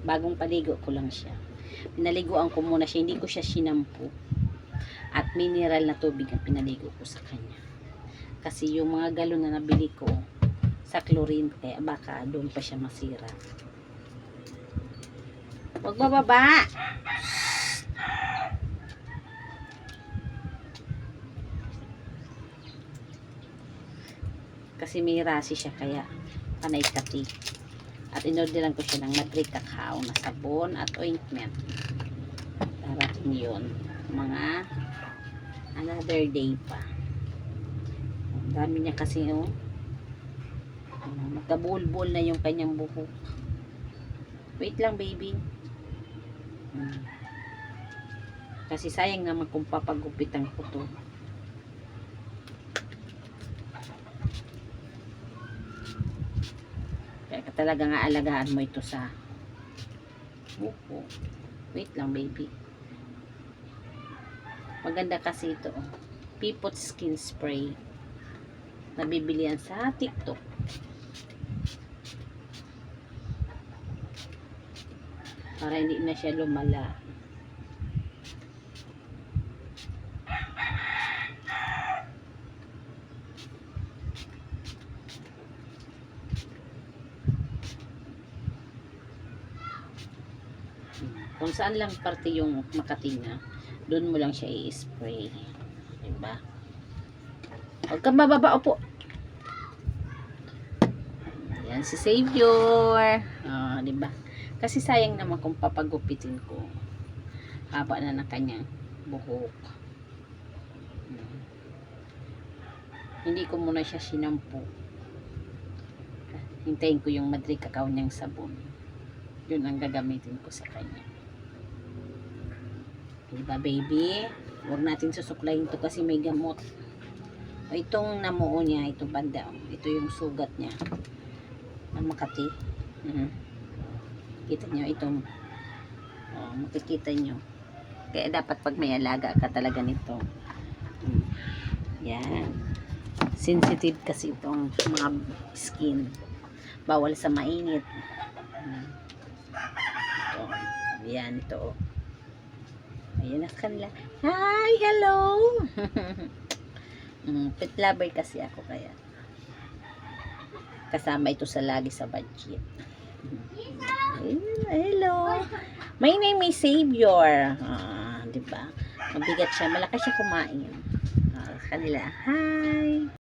Bagong paligo ko lang siya. Pinaliguan ko muna siya. Hindi ko siya sinampu. At mineral na tubig ang pinaligo ko sa kanya. Kasi yung mga galon na nabili ko sa chlorine, kaya baka doon pa siya masira. Huwag bababa! Kasi may rasi siya, kaya panay kati. At inorderan ko siya ng Madrid Cacao na sabon at ointment. Darating yun. Mga another day pa. Ang dami niya kasi, oh. Magkabulbul na yung kanyang buhok. Wait lang, baby. Kasi sayang naman kung papagupitan ko to. Kaya talaga nga alagaan mo ito sa buhok. Wait lang, baby. Maganda kasi ito, oh. Pipot Skin Spray. Nabibili yan sa TikTok. Para hindi na siya lumala. Kung saan lang parte yung makatina, doon mo lang siya i-spray. Diba? Huwag kang bababa, upo. Yan si Savior. Diba? Kasi sayang naman kung papagupitin ko. Haba na ng kanyang buhok. Hindi ko muna siya sinampu. Hintayin ko yung Madrid Cacao niyang sabon. Yun ang gagamitin ko sa kanya. Diba, baby? Huwag natin susuklayin to kasi may gamot. O, itong namuo niya, itong banda. Ito yung sugat niya. Ang Makati. Kita nyo itong makikita nyo. Kaya dapat pag may alaga ka talaga nito. Yan. Sensitive kasi itong mga skin. Bawal sa mainit. Ito. Yan, ito. Ayan na kanila. Hi! Hello! Pet lover kasi ako, kaya kasama ito sa lagi sa budget. Hello! My name is Savior. Diba? Mabigat siya. Malakas siya kumain. Kanila. Hi!